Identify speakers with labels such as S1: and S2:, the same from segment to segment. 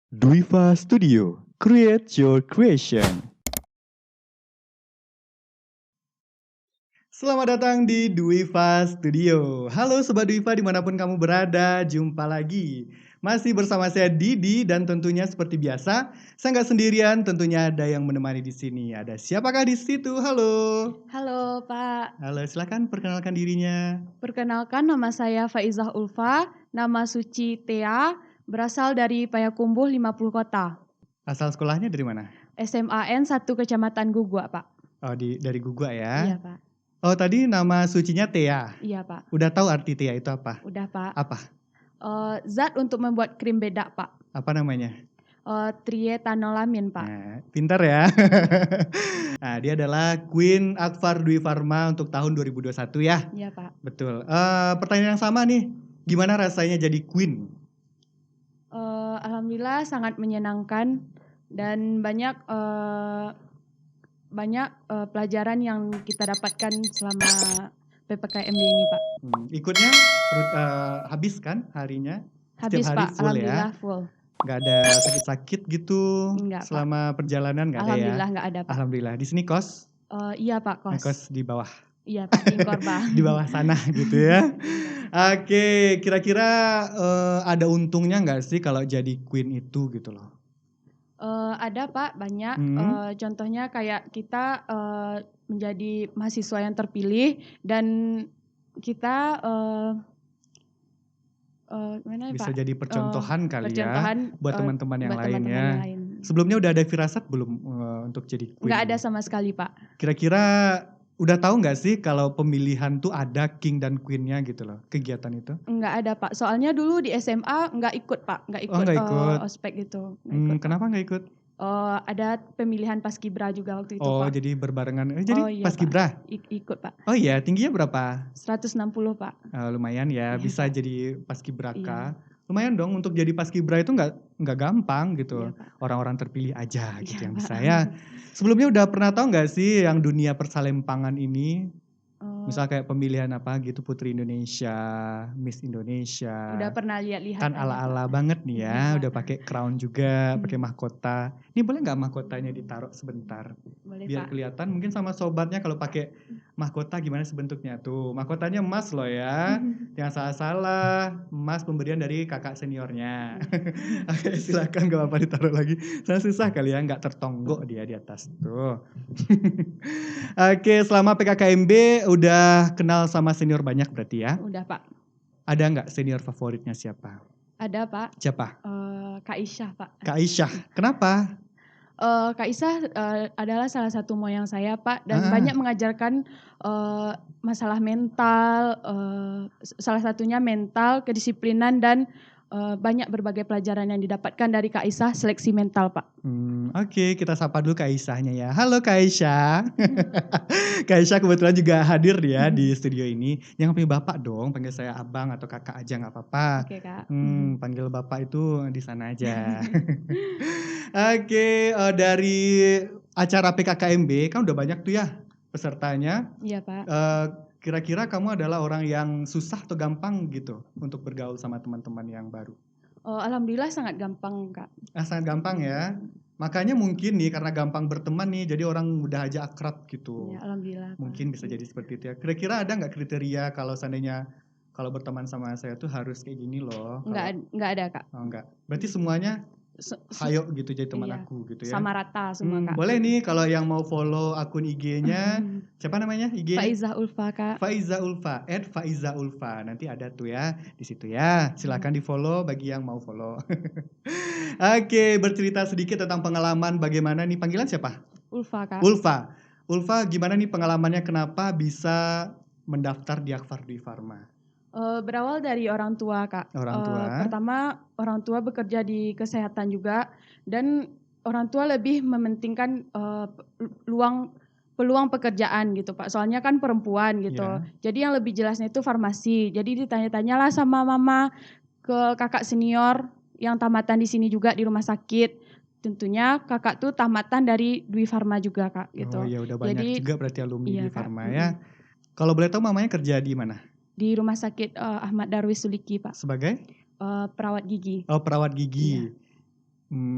S1: Dwiva Studio, create your creation.
S2: Selamat datang di Dwiva Studio. Halo Sobat Dwiva dimanapun kamu berada, jumpa lagi. Masih bersama saya Didi dan tentunya seperti biasa, saya nggak sendirian, tentunya ada yang menemani di sini. Ada siapakah di situ? Halo.
S3: Halo Pak,
S2: Halo, silakan perkenalkan dirinya.
S3: perkenalkan nama saya Faizah Ulfa, nama suci Tea, berasal dari Payakumbuh 50 Kota.
S2: Asal sekolahnya dari mana?
S3: SMAN 1 Kecamatan Gugua Pak.
S2: Oh, dari Gugua
S3: Iya
S2: ya.
S3: Pak,
S2: Oh, tadi nama sucinya Tea.
S3: iya Pak,
S2: Udah tahu arti Tea itu apa?
S3: udah Pak.
S2: Apa?
S3: Zat untuk membuat krim bedak Pak,
S2: Apa namanya?
S3: triethanolamin Pak.
S2: Nah, pintar ya. Nah, dia adalah Queen Akfar Dwi Pharma untuk tahun 2021 ya.
S3: Iya Pak.
S2: Betul. Pertanyaan yang sama nih. Gimana rasanya jadi Queen?
S3: Alhamdulillah sangat menyenangkan dan banyak pelajaran yang kita dapatkan selama PPKMB ini Pak.
S2: Ikutnya habis kan harinya?
S3: Habis
S2: Setiap hari
S3: Pak,
S2: full ya?
S3: alhamdullah full.
S2: Nggak ada sakit-sakit gitu
S3: Enggak Pak.
S2: selama perjalanan nggak ada ya?
S3: Alhamdulillah nggak ada Pak.
S2: Alhamdulillah. Di sini kos?
S3: Iya Pak, kos.
S2: Kos di bawah.
S3: Iya Pak, di Korba.
S2: Di bawah sana gitu ya. Oke, kira-kira ada untungnya nggak sih kalau jadi Queen itu gitu loh?
S3: Ada Pak, banyak. Contohnya kayak kita menjadi mahasiswa yang terpilih dan kita gimana ya
S2: Bisa
S3: Pak?
S2: jadi percontohan kali
S3: Percontohan,
S2: ya buat teman-teman yang
S3: buat
S2: lain
S3: teman-teman
S2: ya.
S3: yang lain.
S2: Sebelumnya udah ada firasat belum untuk jadi Queen?
S3: Nggak ada sama sekali Pak.
S2: Kira-kira udah tahu nggak sih kalau pemilihan tuh ada King dan Queen-nya gitu loh, kegiatan itu?
S3: Nggak ada Pak. Soalnya dulu di SMA nggak ikut Pak, nggak ikut,
S2: nggak ikut.
S3: ospek gitu. Nggak ikut, Pak.
S2: Kenapa nggak ikut?
S3: Ada pemilihan paskibra juga waktu itu
S2: Oh,
S3: Pak.
S2: jadi berbarengan. Jadi
S3: Iya,
S2: paskibra?
S3: Ikut Pak.
S2: Oh iya, tingginya berapa?
S3: 160 Pak.
S2: Lumayan ya,
S3: Iya,
S2: bisa
S3: Pak.
S2: jadi paskibraka.
S3: Iya.
S2: Lumayan dong untuk jadi paskibra itu nggak gampang gitu.
S3: Iya, Pak.
S2: Orang-orang terpilih aja gitu
S3: Iya,
S2: yang
S3: Pak.
S2: bisa ya. Sebelumnya udah pernah tahu nggak sih yang dunia persalempangan ini? Misal kayak pemilihan apa gitu, Putri Indonesia, Miss Indonesia.
S3: Udah pernah lihat-lihat
S2: Kan
S3: aja,
S2: ala-ala
S3: Pak.
S2: banget nih ya,
S3: Iya, Pak.
S2: udah pakai crown juga, pakai mahkota. Ini boleh nggak mahkotanya ditaruh sebentar?
S3: Boleh
S2: Biar
S3: Pak.
S2: kelihatan mungkin sama sobatnya kalau pakai mahkota gimana sebentuknya tuh. Mahkotanya emas loh ya. Jangan salah-salah, emas pemberian dari kakak seniornya. Oke, silakan gak apa-apa ditaruh lagi. Saya susah kali ya, nggak tertonggok dia di atas tuh. Oke, selama PKKMB udah kenal sama senior banyak berarti ya?
S3: Udah Pak.
S2: Ada nggak senior favoritnya siapa?
S3: Ada Pak.
S2: Siapa?
S3: Kak Isyah Pak.
S2: Kak Aisyah. Kenapa?
S3: Kak Isyah adalah salah satu moyang saya Pak dan banyak mengajarkan masalah mental, salah satunya mental, kedisiplinan dan banyak berbagai pelajaran yang didapatkan dari Kak Isyah seleksi mental Pak.
S2: Oke, kita sapa dulu Kak Aisyahnya ya. Halo Kak Aisyah. Kak Aisyah kebetulan juga hadir ya di studio ini. Jangan panggil bapak dong, panggil saya abang atau kakak aja nggak apa-apa.
S3: Oke Kak.
S2: Panggil bapak itu di sana aja. Oke, dari acara PKKMB kan udah banyak tuh ya pesertanya.
S3: Iya Pak.
S2: Kira-kira kamu adalah orang yang susah atau gampang gitu untuk bergaul sama teman-teman yang baru?
S3: Alhamdulillah sangat gampang Kak.
S2: Sangat gampang ya. Makanya mungkin nih karena gampang berteman nih jadi orang mudah aja akrab gitu.
S3: Ya, alhamdulillah Pak.
S2: Mungkin bisa jadi seperti itu ya. Kira-kira ada nggak kriteria kalau seandainya kalau berteman sama saya tuh harus kayak gini loh?
S3: Nggak ada Kak.
S2: Oh enggak. Berarti semuanya hayo gitu jadi teman
S3: iya,
S2: aku gitu ya.
S3: sama rata semua Kak.
S2: Boleh nih kalau yang mau follow akun IG-nya. Siapa namanya IG?
S3: Faizah Ulfa Kak.
S2: Faiza Ulfa, @Faiza Ulfa. Nanti ada tuh ya di situ ya. Silakan di-follow bagi yang mau follow. Oke, bercerita sedikit tentang pengalaman bagaimana nih, panggilan siapa?
S3: Ulfa Kak.
S2: Ulfa. Ulfa, gimana nih pengalamannya kenapa bisa mendaftar di Akfar Dwi Pharma?
S3: Berawal dari orang tua Kak.
S2: Orang tua.
S3: Pertama orang tua bekerja di kesehatan juga dan orang tua lebih mementingkan peluang pekerjaan gitu Pak. Soalnya kan perempuan gitu.
S2: Iya.
S3: Jadi yang lebih jelasnya itu farmasi. Jadi ditanya-tanyalah sama mama ke kakak senior yang tamatan di sini juga di rumah sakit. Tentunya kakak tuh tamatan dari Dwi Pharma juga Kak gitu.
S2: Oh ya udah banyak juga berarti alumni
S3: iya,
S2: Dwi Pharma
S3: Kak.
S2: ya. Kalau boleh tahu mamanya kerja di mana?
S3: Di rumah sakit Ahmad Darwis Suliki Pak.
S2: Sebagai?
S3: Perawat gigi.
S2: Oh, perawat gigi.
S3: Iya.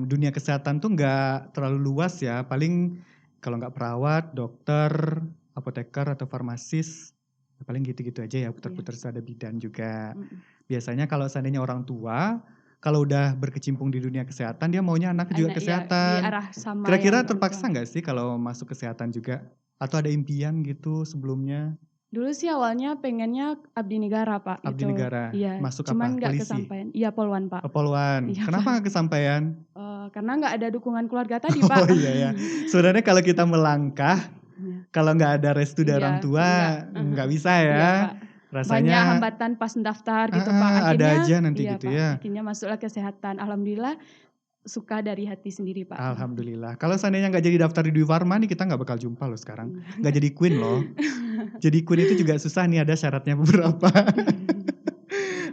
S2: dunia kesehatan tuh nggak terlalu luas ya. Paling kalau nggak perawat, dokter, apoteker atau farmasis, ya paling gitu-gitu aja ya. Putar-putar ada bidan juga. Biasanya kalau seandainya orang tua, kalau udah berkecimpung di dunia kesehatan, dia maunya anak juga
S3: Anak ya
S2: kesehatan.
S3: diarah sama
S2: Kira-kira
S3: yang orang
S2: terpaksa
S3: tua.
S2: nggak sih kalau masuk kesehatan juga? Atau ada impian gitu sebelumnya?
S3: Dulu sih awalnya pengennya abdi negara Pak
S2: Abdi
S3: gitu.
S2: negara,
S3: Iya,
S2: masuk
S3: cuman
S2: apa?
S3: nggak
S2: Polisi?
S3: kesampaian. Iya Polwan Pak.
S2: Poluan.
S3: Iya
S2: Kenapa
S3: Pak.
S2: nggak kesampaian?
S3: Karena nggak ada dukungan keluarga tadi
S2: Oh
S3: Pak.
S2: iya ya. Sebenarnya kalau kita melangkah,
S3: Iya.
S2: kalau nggak ada restu dari orang
S3: Iya,
S2: tua, nggak bisa ya.
S3: Iya Pak.
S2: Rasanya
S3: Banyak hambatan pas mendaftar gitu Pak.
S2: ada
S3: Akhirnya
S2: aja nanti
S3: iya
S2: gitu
S3: Pak.
S2: ya.
S3: Akhirnya masuklah kesehatan. Alhamdulillah suka dari hati sendiri Pak.
S2: Alhamdulillah. Kalau seandainya nggak jadi daftar di Dwi Farma nih, kita nggak bakal jumpa loh sekarang. Nggak jadi queen loh. Jadi queen itu juga susah nih, ada syaratnya beberapa.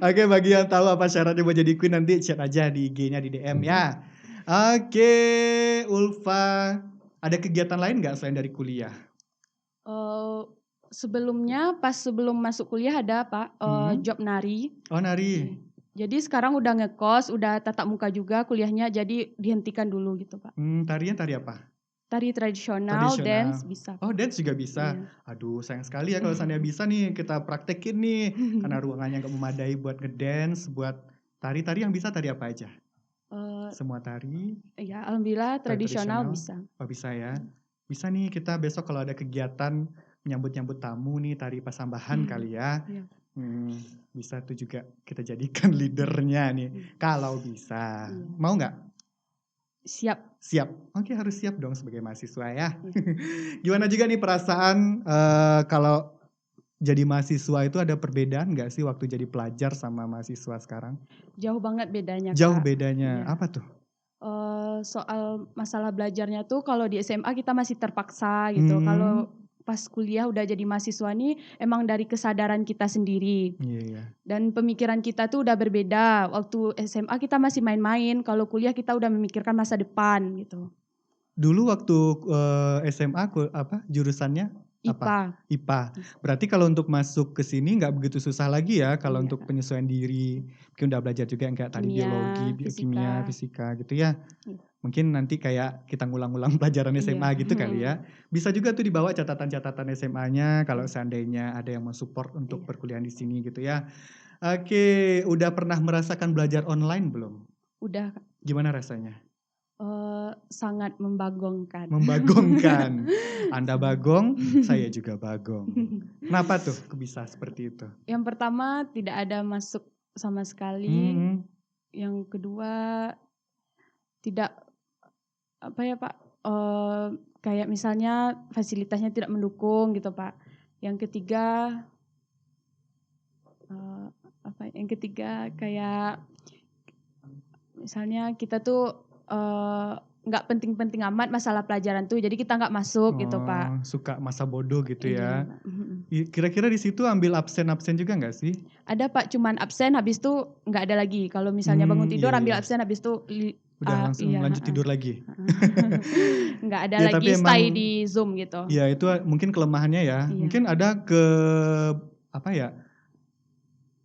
S2: Oke, bagi yang tahu apa syaratnya buat jadi queen, nanti chat aja di IG-nya, di DM ya. Oke, Ulfa, ada kegiatan lain nggak selain dari kuliah?
S3: Sebelumnya pas sebelum masuk kuliah ada Pak job nari.
S2: Oh, nari.
S3: Jadi sekarang udah ngekos, udah tatap muka juga kuliahnya, jadi dihentikan dulu gitu Pak.
S2: Tarian tari apa?
S3: Tari tradisional, dance bisa.
S2: Oh, dance juga bisa.
S3: Iya.
S2: Aduh, sayang sekali ya kalau seandainya bisa nih kita praktekin nih. Karena ruangannya nggak memadai buat ngedance, buat tari-tari yang bisa tari apa aja? Semua tari.
S3: Ya, alhamdillah tradisional bisa.
S2: Oh, bisa ya. Bisa nih kita besok kalau ada kegiatan menyambut-nyambut tamu nih, tari pasambahan kali ya.
S3: Iya.
S2: Bisa tuh juga kita jadikan leadernya nih. Kalau bisa.
S3: Iya.
S2: Mau nggak?
S3: Siap.
S2: Oke, harus siap dong sebagai mahasiswa ya. Gimana juga nih perasaan kalau jadi mahasiswa itu ada perbedaan nggak sih waktu jadi pelajar sama mahasiswa sekarang?
S3: Jauh banget bedanya
S2: Jauh
S3: Kak.
S2: bedanya.
S3: Iya.
S2: Apa tuh?
S3: Soal masalah belajarnya tuh kalau di SMA kita masih terpaksa gitu. Kalau pas kuliah udah jadi mahasiswa nih emang dari kesadaran kita sendiri.
S2: Iya.
S3: Dan pemikiran kita tuh udah berbeda. Waktu SMA kita masih main-main, kalau kuliah kita udah memikirkan masa depan gitu.
S2: Dulu waktu SMA jurusannya apa? IPA. Berarti kalau untuk masuk ke sini nggak begitu susah lagi ya kalau untuk penyesuaian diri. Mungkin udah belajar juga yang kayak tadi biologi, kimia, fisika gitu ya. Mungkin nanti kayak kita ngulang-ngulang pelajaran SMA gitu kali ya. Bisa juga tuh dibawa catatan-catatan SMA-nya kalau seandainya ada yang mau support untuk perkuliahan di sini gitu ya. Oke, udah pernah merasakan belajar online belum?
S3: Udah.
S2: Gimana rasanya?
S3: Sangat membagongkan.
S2: Anda bagong, saya juga bagong. Kenapa tuh bisa seperti itu?
S3: Yang pertama tidak ada masuk sama sekali. Yang kedua tidak Pak, kayak misalnya fasilitasnya tidak mendukung gitu Pak. Yang ketiga kayak misalnya kita tuh nggak penting-penting amat masalah pelajaran tuh, jadi kita nggak masuk gitu Pak.
S2: Suka masa bodoh gitu ya.
S3: Iya.
S2: Kira-kira di situ ambil absen juga nggak sih?
S3: Ada Pak, cuman absen habis itu nggak ada lagi. Kalau misalnya bangun tidur ambil absen habis itu
S2: udah langsung lanjut tidur lagi.
S3: Nggak ada lagi stay di Zoom gitu.
S2: Ya itu mungkin kelemahannya ya.
S3: Iya.
S2: Mungkin ada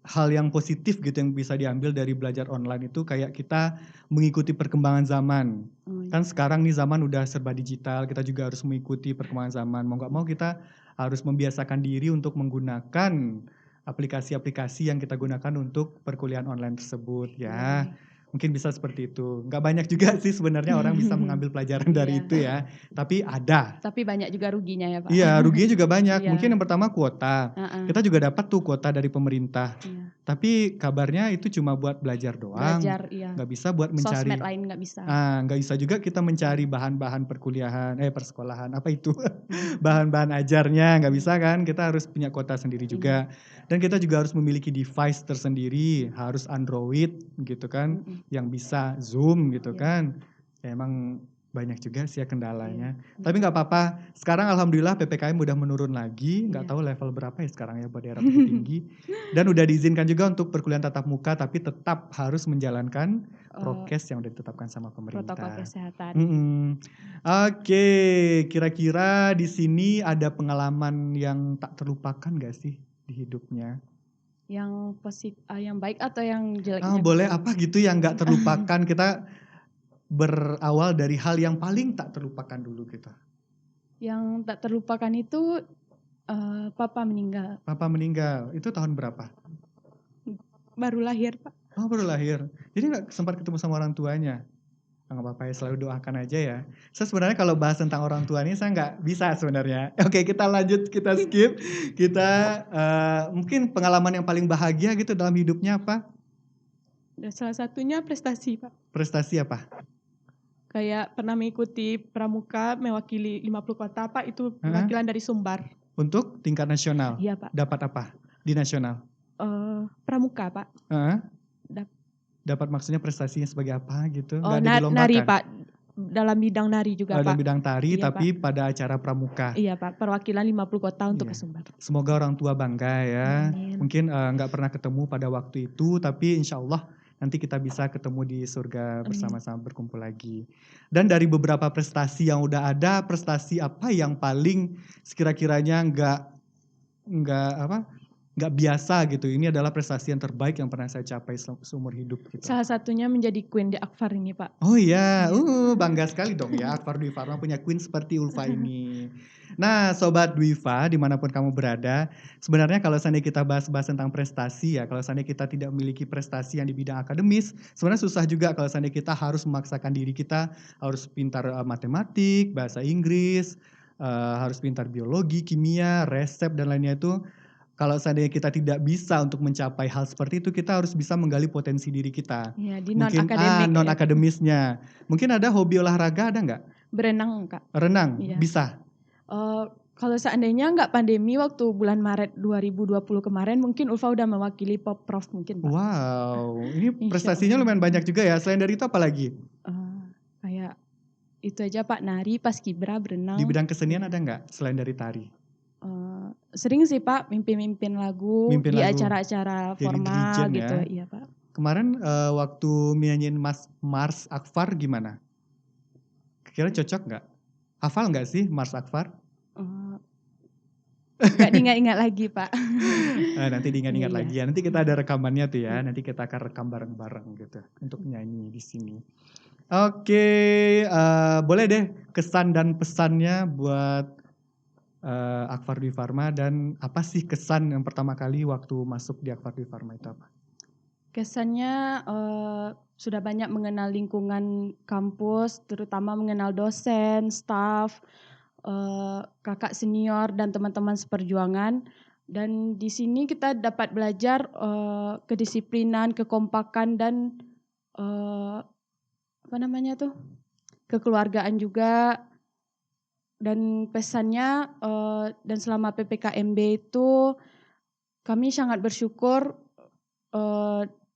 S2: hal yang positif gitu yang bisa diambil dari belajar online itu kayak kita mengikuti perkembangan zaman. Kan sekarang nih zaman udah serba digital, kita juga harus mengikuti perkembangan zaman. Mau nggak mau kita harus membiasakan diri untuk menggunakan aplikasi-aplikasi yang kita gunakan untuk perkuliahan online tersebut ya. Mungkin bisa seperti itu. Nggak banyak juga sih sebenarnya orang bisa mengambil pelajaran dari itu ya. Tapi ada.
S3: Tapi banyak juga ruginya ya Pak.
S2: Iya, ruginya juga banyak. Mungkin yang pertama kuota. Kita juga dapat tuh kuota dari pemerintah. Tapi kabarnya itu cuma buat belajar doang. Nggak bisa buat mencari.
S3: Sosmed lain nggak bisa.
S2: Nggak bisa juga kita mencari bahan-bahan persekolahan. Apa itu? Bahan-bahan ajarnya. Nggak bisa kan. Kita harus punya kuota sendiri juga. Dan kita juga harus memiliki device tersendiri. Harus Android gitu kan. Yang bisa Zoom gitu kan. Ya, emang banyak juga sih ya kendalanya. Tapi nggak apa-apa. Sekarang alhamdulillah PPKM udah menurun lagi. Nggak tahu level berapa ya sekarang ya buat daerah tinggi. Dan udah diizinkan juga untuk perkuliahan tatap muka. Tapi tetap harus menjalankan prokes yang udah ditetapkan sama pemerintah.
S3: Protokol kesehatan.
S2: Oke, kira-kira di sini ada pengalaman yang tak terlupakan nggak sih di hidupnya?
S3: Yang positif, yang baik atau yang jeleknya?
S2: Boleh apa gitu yang nggak terlupakan. Kita berawal dari hal yang paling tak terlupakan dulu gitu.
S3: Yang tak terlupakan itu papa meninggal.
S2: Papa meninggal, itu tahun berapa?
S3: Baru lahir, Pak.
S2: Oh, baru lahir. Jadi nggak sempat ketemu sama orang tuanya? Nggak apa-apa ya, selalu doakan aja ya. Saya sebenarnya kalau bahas tentang orang tua ini saya nggak bisa sebenarnya. Oke, kita lanjut, kita skip. Kita mungkin pengalaman yang paling bahagia gitu dalam hidupnya apa?
S3: Dan salah satunya prestasi, Pak.
S2: Prestasi apa?
S3: Kayak pernah mengikuti pramuka mewakili 50 kota, Pak. Itu
S2: Hah?
S3: perwakilan dari Sumbar.
S2: Untuk tingkat nasional?
S3: Iya, Pak.
S2: Dapat apa di nasional?
S3: Pramuka, Pak.
S2: Hah?
S3: Dap-
S2: Dapat maksudnya prestasinya sebagai apa gitu?
S3: Oh,
S2: Nggak ada dilombakan?
S3: nari, Pak. Dalam bidang nari juga,
S2: Dalam
S3: Pak.
S2: bidang tari,
S3: Iya,
S2: tapi pada acara pramuka.
S3: Iya, Pak. Perwakilan 50 kota untuk
S2: Iya.
S3: ke Sumbar.
S2: Semoga orang tua bangga ya.
S3: Amin.
S2: Mungkin nggak pernah ketemu pada waktu itu, tapi insya Allah nanti kita bisa ketemu di surga bersama-sama berkumpul lagi. Dan dari beberapa prestasi yang udah ada, prestasi apa yang paling sekira-kiranya nggak biasa gitu. Ini adalah prestasi yang terbaik yang pernah saya capai seumur hidup gitu.
S3: Salah satunya menjadi queen di Akfar ini, Pak.
S2: Oh iya, bangga sekali dong ya Akfar Dwi Farma punya queen seperti Ulfa ini. Nah Sobat Dwifa dimanapun kamu berada, sebenarnya kalau seandainya kita bahas-bahas tentang prestasi ya, kalau seandainya kita tidak memiliki prestasi yang di bidang akademis, sebenarnya susah juga kalau seandainya kita harus memaksakan diri kita, harus pintar matematik, bahasa Inggris, harus pintar biologi, kimia, resep dan lainnya itu. Kalau seandainya kita tidak bisa untuk mencapai hal seperti itu, kita harus bisa menggali potensi diri kita.
S3: Ya, di
S2: Mungkin
S3: non-akademik.
S2: non-akademisnya. Mungkin ada hobi olahraga, ada nggak?
S3: Berenang, Kak.
S2: Renang,
S3: Iya.
S2: bisa.
S3: Kalau seandainya nggak pandemi waktu bulan Maret 2020 kemarin, mungkin Ulfa udah mewakili Popprov mungkin, Pak.
S2: Wow, ini
S3: Insya
S2: prestasinya
S3: Allah.
S2: lumayan banyak juga ya. Selain dari itu apa lagi?
S3: Kayak itu aja, Pak. Nari, paskibra, berenang.
S2: Di bidang kesenian ada nggak selain dari tari?
S3: Sering sih, Pak, mimpin lagu
S2: Mimpin
S3: di
S2: lagu.
S3: acara-acara
S2: Jadi
S3: formal
S2: dirijen ya.
S3: gitu. Iya, Pak.
S2: Kemarin waktu nyanyiin Mars Akfar gimana? Kira cocok nggak? Hafal nggak sih Mars Akfar?
S3: Nggak diingat-ingat lagi, Pak.
S2: Nanti diingat-ingat
S3: Iya.
S2: lagi ya. Nanti kita ada rekamannya tuh ya. Nanti kita akan rekam bareng-bareng gitu untuk nyanyi di sini. Oke, boleh deh kesan dan pesannya buat Akfar Dwi Farma, dan apa sih kesan yang pertama kali waktu masuk di Akfar Dwi Farma itu apa?
S3: Kesannya sudah banyak mengenal lingkungan kampus, terutama mengenal dosen, staf, kakak senior dan teman-teman seperjuangan. Dan di sini kita dapat belajar kedisiplinan, kekompakan dan kekeluargaan juga. Dan pesannya dan selama PPKMB itu kami sangat bersyukur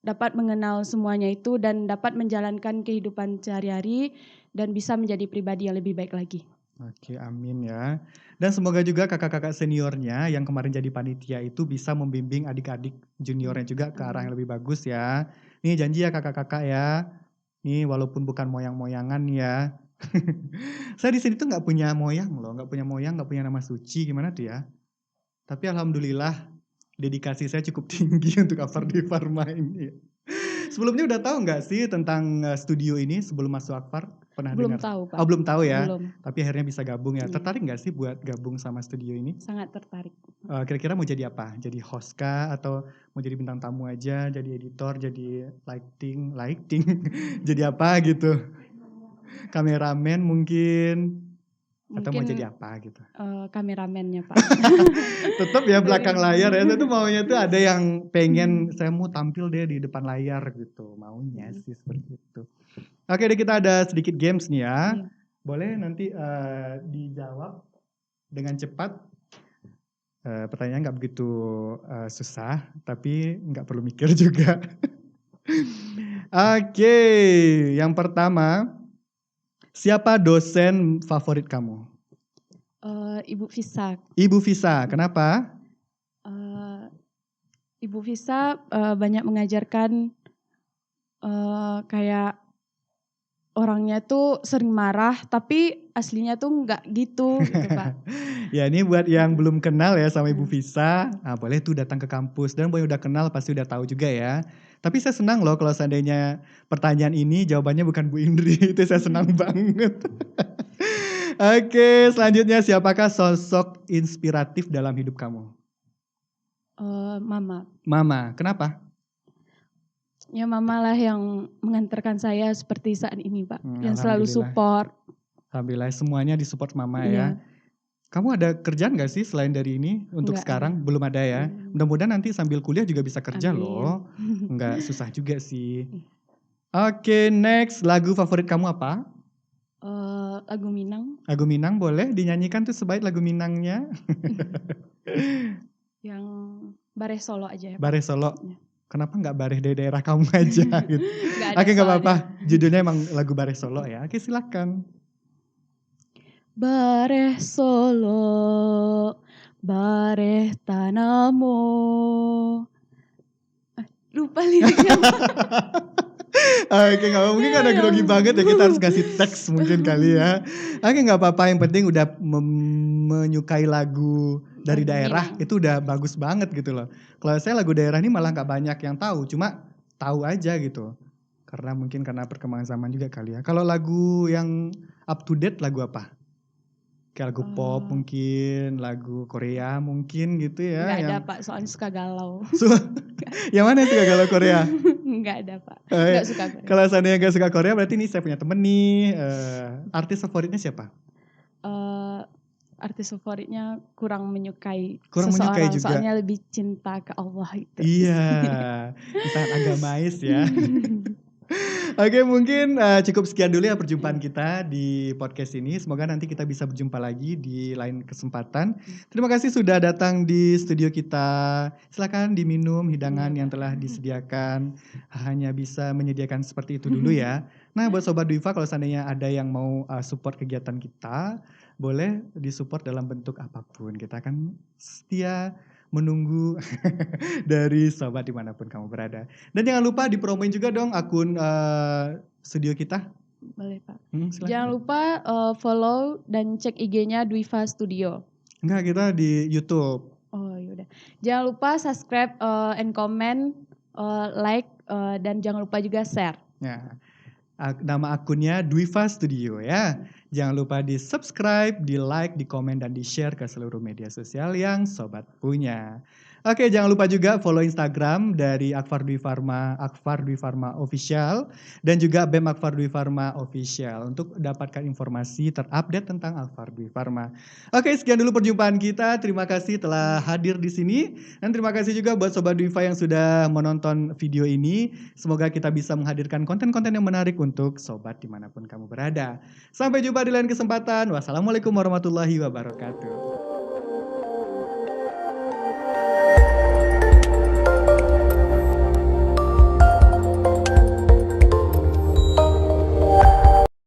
S3: dapat mengenal semuanya itu dan dapat menjalankan kehidupan sehari-hari dan bisa menjadi pribadi yang lebih baik lagi.
S2: Oke, amin ya. Dan semoga juga kakak-kakak seniornya yang kemarin jadi panitia itu bisa membimbing adik-adik juniornya juga ke arah yang lebih bagus ya. Nih janji ya kakak-kakak ya. Nih walaupun bukan moyang-moyangan ya. Saya di sini tuh nggak punya moyang loh, nggak punya moyang, nggak punya nama suci, gimana tuh ya. Tapi alhamdulillah dedikasi saya cukup tinggi untuk Akfar Dwi Farma ini. Sebelumnya udah tahu nggak sih tentang studio ini sebelum masuk Akfar? Pernah
S3: Belum
S2: dengar?
S3: tahu, Pak.
S2: Oh belum tahu ya.
S3: Belum.
S2: Tapi akhirnya bisa gabung ya.
S3: Iya.
S2: Tertarik nggak sih buat gabung sama studio ini?
S3: Sangat tertarik.
S2: Kira-kira mau jadi apa? Jadi host kah? Atau mau jadi bintang tamu aja? Jadi editor? Jadi lighting? Jadi apa gitu? Kameramen mungkin? Atau mau
S3: Mungkin
S2: jadi apa gitu?
S3: kameramennya, Pak.
S2: Tetap ya belakang layar ya. Saya tuh maunya tuh ada yang pengen saya mau tampil deh di depan layar gitu. Maunya sih seperti itu. Oke deh, kita ada sedikit games nih ya.
S3: Iya.
S2: Boleh nanti dijawab dengan cepat. Pertanyaan nggak begitu susah, tapi nggak perlu mikir juga. Oke, yang pertama, siapa dosen favorit kamu?
S3: Ibu Visa.
S2: Ibu Visa, kenapa?
S3: Ibu Visa banyak mengajarkan kayak orangnya tuh sering marah, tapi aslinya tuh nggak gitu, Pak.
S2: Ya ini buat yang belum kenal ya sama Ibu Visa, nah, boleh tuh datang ke kampus. Dan yang udah kenal pasti udah tahu juga ya. Tapi saya senang loh kalau seandainya pertanyaan ini jawabannya bukan Bu Indri, itu saya senang banget. Oke, selanjutnya siapakah sosok inspiratif dalam hidup kamu?
S3: Mama.
S2: Mama, kenapa?
S3: Ya mama lah yang mengantarkan saya seperti saat ini Pak. Yang selalu
S2: Alhamdulillah.
S3: support.
S2: Alhamdulillah semuanya disupport Mama
S3: Iya.
S2: ya. Kamu ada kerjaan gak sih selain dari ini untuk
S3: Nggak
S2: sekarang? Belum ada ya? Mudah-mudahan nanti sambil kuliah juga bisa kerja
S3: Amin.
S2: loh. Nggak susah juga sih. Oke, next. Lagu favorit kamu apa?
S3: Lagu Minang
S2: Lagu Minang boleh dinyanyikan tuh sebaik lagu Minangnya.
S3: yang Bareh Solo aja ya Pak.
S2: Bareh Solo.
S3: Iya.
S2: Kenapa nggak Bareh dari daerah kamu aja gitu?
S3: Nggak ada
S2: Oke, nggak
S3: soalnya.
S2: apa-apa. Judulnya emang lagu Bareh Solo ya. Oke, silakan.
S3: Bareh Solo, bareh tanamo. Lupa liriknya.
S2: Oke, nggak apa-apa. Mungkin karena grogi banget ya kita harus kasih teks mungkin kali ya. Oke, nggak apa-apa. Yang penting udah menyukai lagu dari
S3: Lagu
S2: daerah
S3: Minang.
S2: itu udah bagus banget gitu loh. Kalau saya lagu daerah ini malah nggak banyak yang tahu, cuma tahu aja gitu. Karena mungkin karena perkembangan zaman juga kali ya. Kalau lagu yang up to date lagu apa? Kayak lagu pop mungkin, lagu Korea mungkin gitu ya.
S3: Nggak ada
S2: yang...
S3: Pak, soalnya suka galau.
S2: Yang mana suka galau Korea?
S3: Nggak ada Pak, nggak suka Korea.
S2: Kalau seandainya gak suka Korea berarti nih saya punya temen nih. Artis favoritnya siapa?
S3: Artis favoritnya kurang menyukai
S2: Kurang menyukai
S3: seseorang,
S2: juga.
S3: soalnya lebih cinta ke Allah gitu.
S2: Iya, sangat agamais ya. Oke, mungkin cukup sekian dulu ya perjumpaan kita di podcast ini. Semoga nanti kita bisa berjumpa lagi di lain kesempatan. Terima kasih sudah datang di studio kita. Silakan diminum hidangan yang telah disediakan. Hanya bisa menyediakan seperti itu dulu ya. Nah, buat Sobat Dwiva kalau seandainya ada yang mau support kegiatan kita, boleh disupport dalam bentuk apapun. Kita akan setia menunggu dari sobat dimanapun kamu berada. Dan jangan lupa dipromoin juga dong akun studio kita.
S3: Boleh Pak.
S2: Silakan.
S3: Jangan lupa follow dan cek IG-nya Dwiva Studio.
S2: Enggak, kita di YouTube.
S3: Oh yaudah. Jangan lupa subscribe and comment, like dan jangan lupa juga share.
S2: Ya. Nama akunnya Dwiva Studio ya. Jangan lupa di subscribe, di like, di komen, dan di share ke seluruh media sosial yang sobat punya. Oke, jangan lupa juga follow Instagram dari Akfar Dwi Pharma Official, dan juga BEM Akfar Dwi Pharma Official untuk dapatkan informasi terupdate tentang Akfar Dwi Pharma. Oke, sekian dulu perjumpaan kita. Terima kasih telah hadir di sini, dan terima kasih juga buat Sobat Dwiva yang sudah menonton video ini. Semoga kita bisa menghadirkan konten-konten yang menarik untuk sobat dimanapun kamu berada. Sampai jumpa di lain kesempatan. Wassalamualaikum warahmatullahi wabarakatuh.